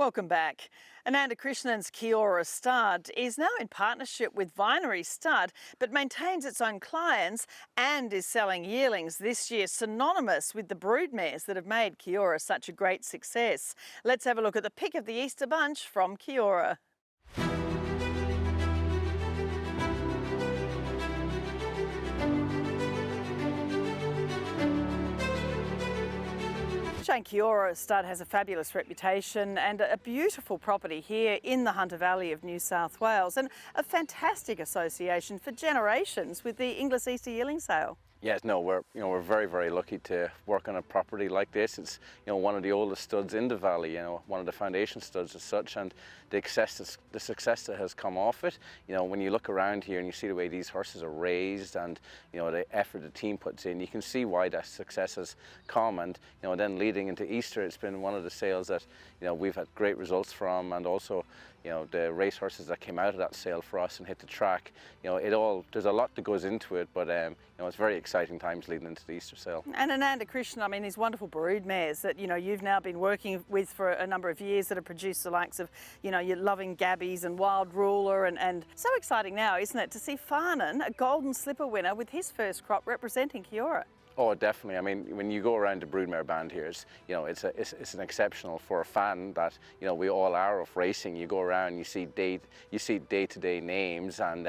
Welcome back. Ananda Krishnan's Kia Ora Stud is now in partnership with Vinery Stud, but maintains its own clients and is selling yearlings this year, synonymous with the broodmares that have made Kiora such a great success. Let's have a look at the pick of the Easter bunch from Kiora. Kia Ora Stud has a fabulous reputation and a beautiful property here in the Hunter Valley of New South Wales, and a fantastic association for generations with the Inglis Easter yearling sale. Yes, no, we're very lucky to work on a property like this. It's one of the oldest studs in the valley, one of the foundation studs as such, and the success that has come off it. When you look around here and you see the way these horses are raised and the effort the team puts in, you can see why that success has come. And then leading into Easter, it's been one of the sales that we've had great results from, and also the race horses that came out of that sale for us and hit the track. There's a lot that goes into it, but it's very exciting times leading into the Easter sale. And Ananda Krishnan, I mean, these wonderful brood mares that you've now been working with for a number of years that have produced the likes of your loving Gabbies and Wild Ruler, and so exciting now, isn't it, to see Faran, a golden slipper winner, with his first crop representing Kiora. Oh, definitely. I mean, when you go around the broodmare band here, it's an exceptional for a fan that we all are of racing. You go around, you see day-to-day names, and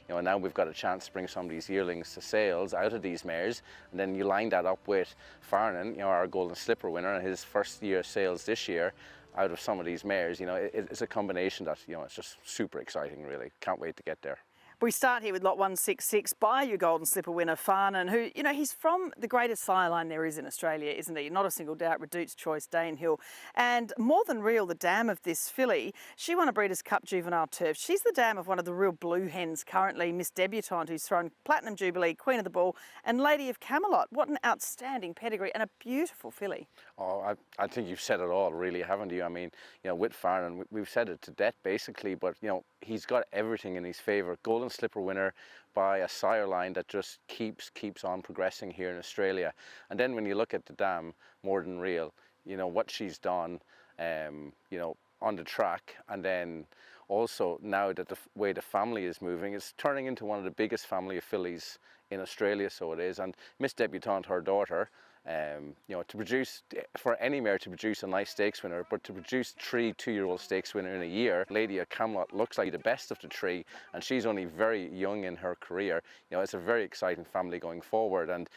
now we've got a chance to bring some of these yearlings to sales out of these mares, and then you line that up with Faran, our golden slipper winner, and his first year sales this year out of some of these mares. It's a combination that it's just super exciting. Really, can't wait to get there. We start here with lot 166 by your golden slipper winner, Faran, who, he's from the greatest sire line there is in Australia, isn't he? Not a single doubt, Redute's Choice, Danehill. And more than real, the dam of this filly, she won a Breeders' Cup Juvenile Turf. She's the dam of one of the real blue hens currently, Miss Debutante, who's thrown Platinum Jubilee, Queen of the Ball, and Lady of Camelot. What an outstanding pedigree and a beautiful filly. Oh, I think you've said it all, really, haven't you? I mean, with Faran, we've said it to death, basically, but, he's got everything in his favour. Golden slipper winner by a sire line that just keeps on progressing here in Australia. And then when you look at the dam, more than real, what she's done, on the track, and then also now that the way the family is moving, it's turning into one of the biggest family of fillies in Australia, so it is. And Miss Debutante, her daughter, to produce, for any mare to produce a nice stakes winner, but to produce 3 two-year-old stakes winner in a year, Lady of Camelot looks like the best of the 3, and she's only very young in her career. It's a very exciting family going forward, and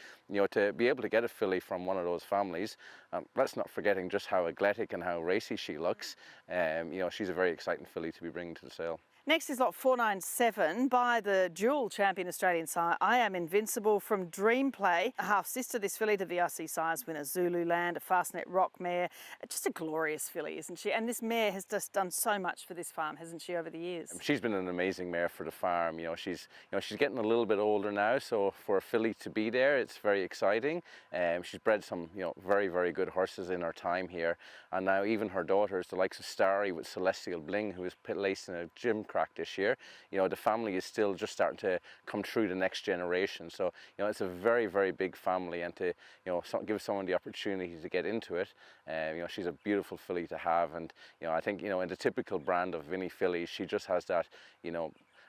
to be able to get a filly from one of those families, let's not forgetting just how athletic and how racy she looks. She's a very exciting filly to be bringing to the sale. Next is lot 497 by the dual champion Australian sire I Am Invincible from Dream Play, a half-sister this filly to VRC Sires winner Zululand, a Fastnet Rock mare. Just a glorious filly, isn't she? And this mare has just done so much for this farm, hasn't she, over the years? She's been an amazing mare for the farm. She's getting a little bit older now, so for a filly to be there, it's very exciting. She's bred some very good horses in her time here, and now even her daughters, the likes of Starry with Celestial Bling, who was placed in a gym crack this year. The family is still just starting to come through the next generation, so it's a very big family, and to give someone the opportunity to get into it, she's a beautiful filly to have. And I think in the typical brand of Vinnie fillies, she just has that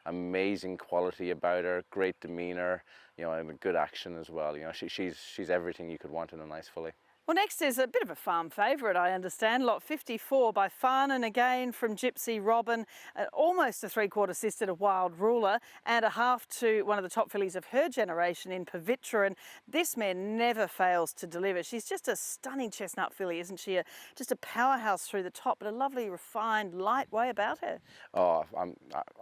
amazing quality about her, great demeanor, and good action as well. She's everything you could want in a nice filly. Well, next is a bit of a farm favourite, I understand. Lot 54 by Faran, again from Gypsy Robin, almost a 3/4 sister to Wild Ruler, and a half to one of the top fillies of her generation in Pavitra. And this mare never fails to deliver. She's just a stunning chestnut filly, isn't she? Just a powerhouse through the top, but a lovely, refined, light way about her. Oh,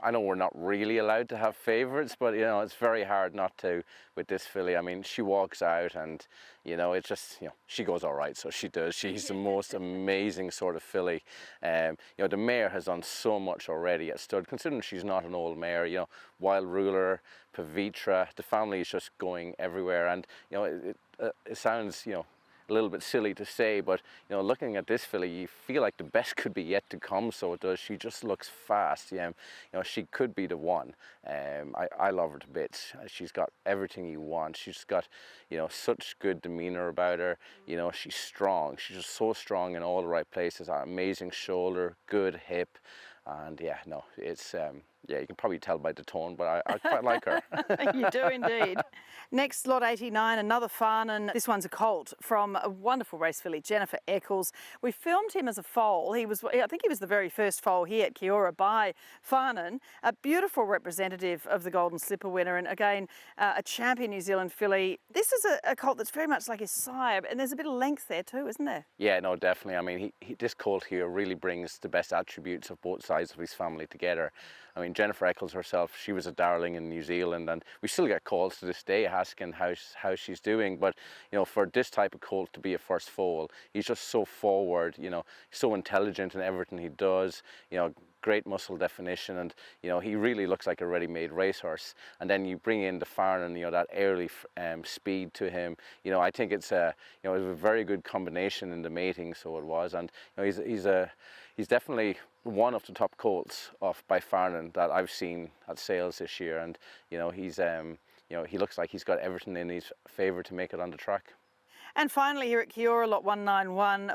I know we're not really allowed to have favourites, but it's very hard not to with this filly. I mean, she walks out, and it's just she goes all right, so she does. She's the most amazing sort of filly. The mare has done so much already at stud, considering she's not an old mare. Wild Ruler, Pavitra, the family is just going everywhere, and it sounds a little bit silly to say, but you know, looking at this filly, you feel like the best could be yet to come. So it does. She just looks fast. Yeah, you know, she could be the one. I love her to bits. She's got everything you want. She's got, you know, such good demeanor about her. You know, she's strong. She's just so strong in all the right places. An amazing shoulder, good hip, and yeah, no, it's yeah, you can probably tell by the tone, but I quite like her. You do indeed. Next, lot 89, another Faran. This one's a colt from a wonderful race filly, Jennifer Eccles. We filmed him as a foal. I think he was the very first foal here at Kiora by Faran. A beautiful representative of the Golden Slipper winner, and again, a champion New Zealand filly. This is a colt that's very much like his sire, and there's a bit of length there too, isn't there? Yeah, no, definitely. I mean, this colt here really brings the best attributes of both sides of his family together. I mean, Jennifer Eccles herself, she was a darling in New Zealand, and we still get calls to this day asking how she's doing. But you know, for this type of colt to be a first foal, he's just so forward. You know, so intelligent in everything he does. You know, great muscle definition, and you know, he really looks like a ready-made racehorse. And then you bring in the Faran, you know, that early speed to him. You know, I think it's a very good combination in the mating. So it was, and you know, he's definitely one of the top colts by Faran that I've seen at sales this year. And you know, you know, he looks like he's got everything in his favour to make it on the track. And finally here at Kiora, lot 191,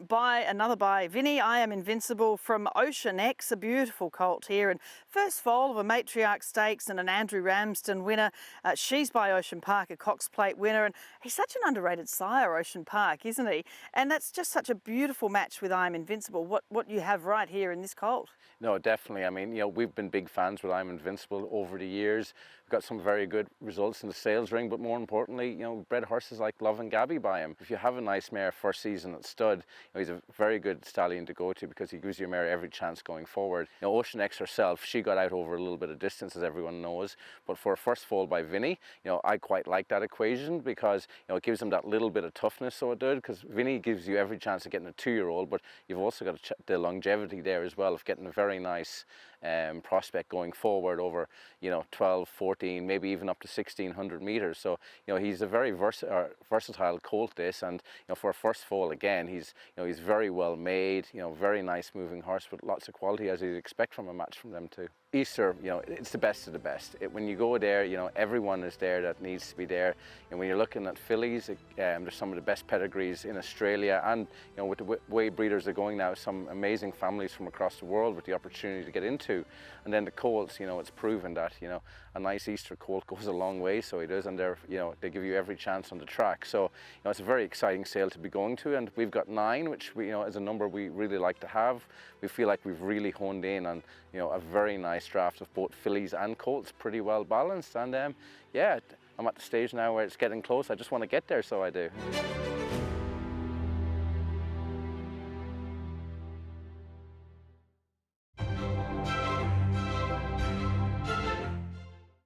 another by Vinny, I Am Invincible from Ocean X, a beautiful colt here. And first foal of a Matriarch Stakes and an Andrew Ramsden winner. She's by Ocean Park, a Cox Plate winner. And he's such an underrated sire, Ocean Park, isn't he? And that's just such a beautiful match with I Am Invincible, what you have right here in this colt. No, definitely. I mean, you know, we've been big fans with I Am Invincible over the years. We've got some very good results in the sales ring, but more importantly, you know, we've bred horses like Love and Gabby by him. If you have a nice mare first season at stud, you know, he's a very good stallion to go to because he gives your mare every chance going forward. You know, Ocean X herself, she got out over a little bit of distance, as everyone knows, but for a first foal by Vinny, you know, I quite like that equation because, you know, it gives him that little bit of toughness, so it did, because Vinny gives you every chance of getting a 2-year-old, but you've also got the longevity there as well of getting a very nice prospect going forward over, you know, 12, 14, maybe even up to 1600 meters. So, you know, he's a very versatile colt, this, and you know, for a first foal, again, he's very well made, you know, very nice moving horse with lots of quality, as you'd expect from a match from them too. Easter, you know, it's the best of the best. When you go there, you know, everyone is there that needs to be there. And when you're looking at fillies, there's some of the best pedigrees in Australia, and you know, with the way breeders are going now, some amazing families from across the world with the opportunity to get into. And then the colts, you know, it's proven that, you know, a nice Easter colt goes a long way, so it does, and they give you every chance on the track. So, you know, it's a very exciting sale to be going to, and we've got 9, which we, you know, is a number we really like to have. We feel like we've really honed in on, you know, a very nice draft of both fillies and colts, pretty well balanced. And yeah, I'm at the stage now where it's getting close. I just want to get there, so I do.